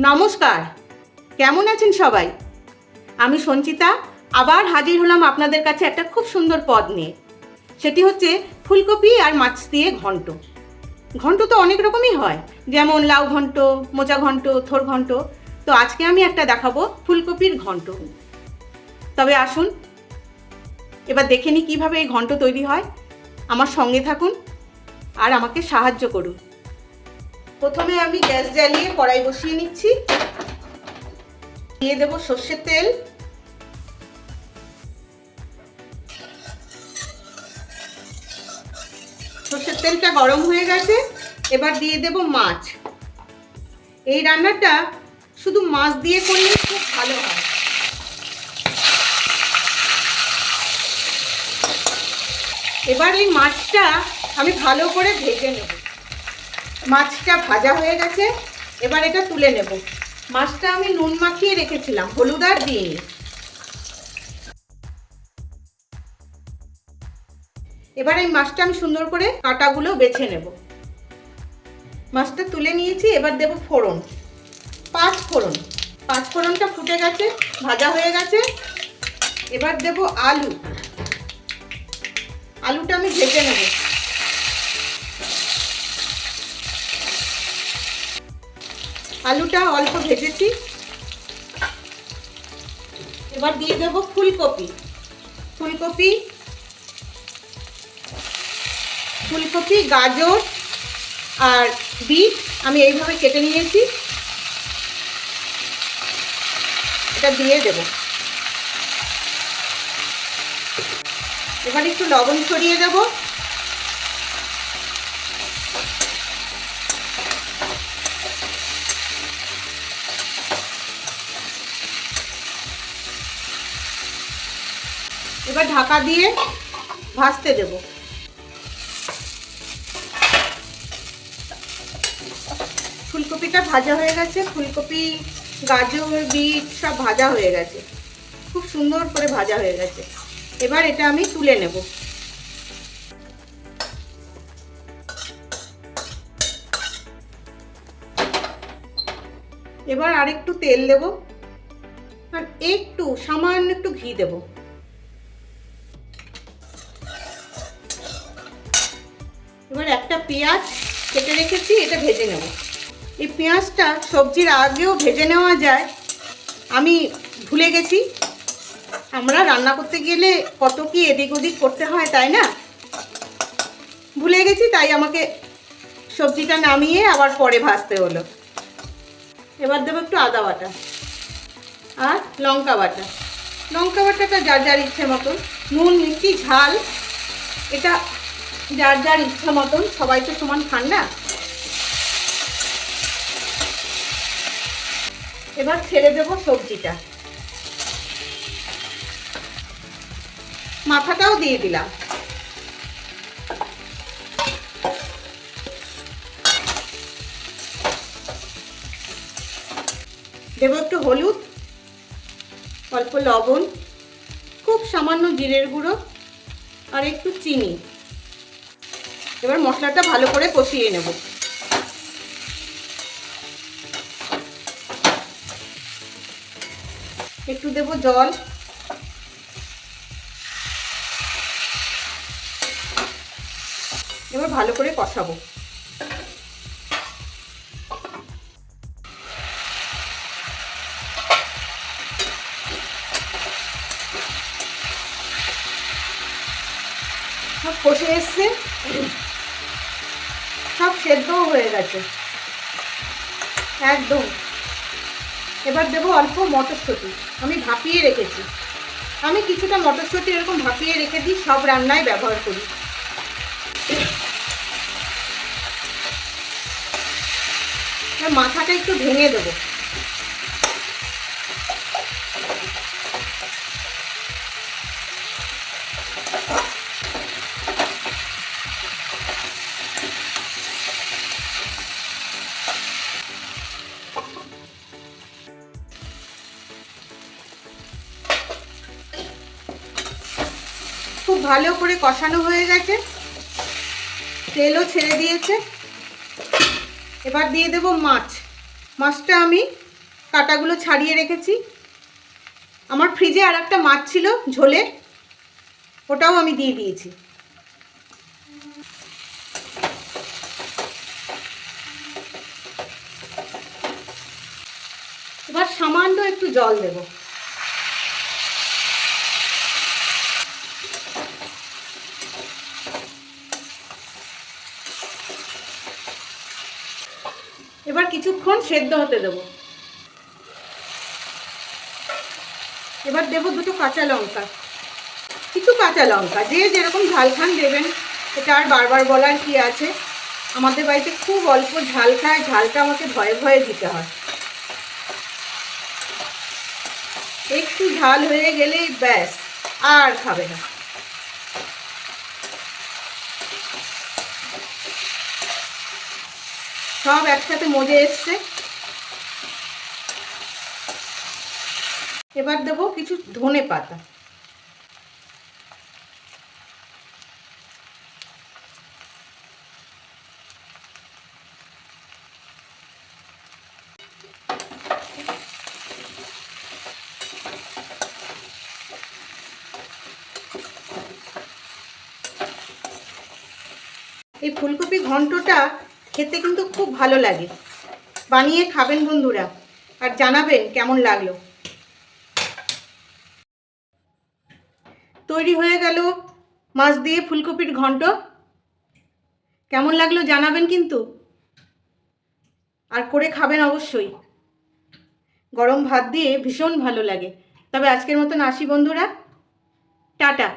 নমস্কার, কেমন আছেন সবাই? আমি সঞ্চিতা আবার হাজির হলাম আপনাদের কাছে একটা খুব সুন্দর পদ নিয়ে। সেটি হচ্ছে ফুলকপি আর মাছ দিয়ে ঘন্ট। ঘন্ট তো অনেক রকমই হয়, যেমন লাউ ঘন্ট, মোচা ঘন্ট, থোর ঘন্ট। তো আজকে আমি একটা দেখাবো ফুলকপির ঘন্ট। তবে আসুন এবার দেখে নিই কীভাবে এই ঘন্ট তৈরি হয়। আমার সঙ্গে থাকুন আর আমাকে সাহায্য করুন। প্রথমে আমি গ্যাস জ্বালিয়ে কড়াই বসিয়ে নিচ্ছি। দিয়ে দেব সর্ষের তেল। সর্ষের তেলটা গরম হয়ে গেছে, এবার দিয়ে দেব মাছ। এই রান্নাটা শুধু মাছ দিয়ে করলে খুব ভালো হয়। এবার এই মাছটা আমি ভালো করে ভেজে নেব। মাছটা ভাজা হয়ে গেছে, এবার এটা তুলে নেব। মাছটা আমি নুন মাখিয়ে রেখেছিলাম, হলুদ আর দিইনি। এবার এই মাছটা আমি সুন্দর করে কাঁটাগুলো বেছে নেব। মাছটা তুলে নিয়েছি, এবার দেব ফোড়ন, পাঁচ ফোড়ন। পাঁচ ফোড়নটা ফুটে গেছে, ভাজা হয়ে গেছে। এবার দেব আলু। আলুটা আমি ভেজে নেব। আলুটা অল্প ভেজেছি। এবার দিয়ে দেব ফুলকপি। ফুলকপি, গাজর আর বিট আমি এইভাবে কেটে নিয়েছি। এটা দিয়ে দেব। এবার একটু লবণ ছড়িয়ে দেব। এবার ঢাকা দিয়ে ভাজতে দেব। ফুলকপিটা ভাজা হয়ে গেছে। ফুলকপি, গাজর, বিট সব ভাজা হয়ে গেছে, খুব সুন্দর করে ভাজা হয়ে গেছে। এবার এটা আমি তুলে নেব। এবার আরেকটু তেল দেব আর একটু সামান্য একটু ঘি দেব। এবার একটা পেঁয়াজ কেটে রেখেছি, এটা ভেজে নেব। এই পেঁয়াজটা সবজির আগেও ভেজে নেওয়া যায়, আমি ভুলে গেছি। আমরা রান্না করতে গেলে কত কি এদিক ওদিক করতে হয়, তাই না? ভুলে গেছি, তাই আমাকে সবজিটা নামিয়ে আবার পরে ভাজতে হলো। এবার দেবো একটু আদা বাটা আর লঙ্কা বাটা। লঙ্কা বাটাটা যার যার ইচ্ছে মতন, নুন, মিষ্টি, ঝাল এটা যার যার ইচ্ছা মতন, সবাই তো সমান খান না। এবার ছেড়ে দেবো সবজিটা, মাথাটাও দিয়ে দিলাম। দেবো একটু হলুদ, অল্প লবণ, খুব সামান্য জিরের গুঁড়ো আর একটু চিনি। এবার মশলাটা ভালো করে কষিয়ে নেব। একটু দেব জল। এবার ভালো করে কষাবো। সব কষে এসছে, সব সেদ্ধও হয়ে গেছে একদম। এবার দেবো অল্প মটরশুঁটি, আমি ভাপিয়ে রেখেছি। আমি কিছুটা মটরশুঁটি এরকম ভাপিয়ে রেখে দিই, সব রান্নায় ব্যবহার করি। মাথাটা একটু ভেঙে দেবো। খুব ভালো করে কষানো হয়ে গেছে, তেলও ছেড়ে দিয়েছে। এবার দিয়ে দেব মাছ। মাছটা আমি কাঁটাগুলো ছাড়িয়ে রেখেছি। আমার ফ্রিজে আর একটা মাছ ছিল ঝোলে, ওটাও আমি দিয়ে দিয়েছি। এবার সামান্য একটু জল দেব। এবার কিছুক্ষণ সেদ্ধ হতে দেব। এবার দেব দুটো কাঁচা লঙ্কা, কিছু কাঁচা লঙ্কা, যে যেরকম ঝাল খান দেবেন, এটা আর বারবার বলার কি আছে। আমাদের বাড়িতে খুব অল্প ঝাল খায়, ঝালটা আমাকে ভয়ে ভয়ে দিতে হয়। একটু ঝাল হয়ে গেলেই ব্যাস, আর খাবে না। সব একসাথে মজে এসছে। এবার দেবো কিছু ধনে পাতা। এই ফুলকপি ঘন্টটা খেতে কিন্তু খুব ভালো লাগে। বানিয়ে খাবেন বন্ধুরা, আর জানাবেন কেমন লাগলো। তৈরি হয়ে গেল মাছ দিয়ে ফুলকপির ঘন্ট। কেমন লাগলো জানাবেন কিন্তু, আর করে খাবেন অবশ্যই। গরম ভাত দিয়ে ভীষণ ভালো লাগে। তবে আজকের মতন আসি বন্ধুরা, টাটা।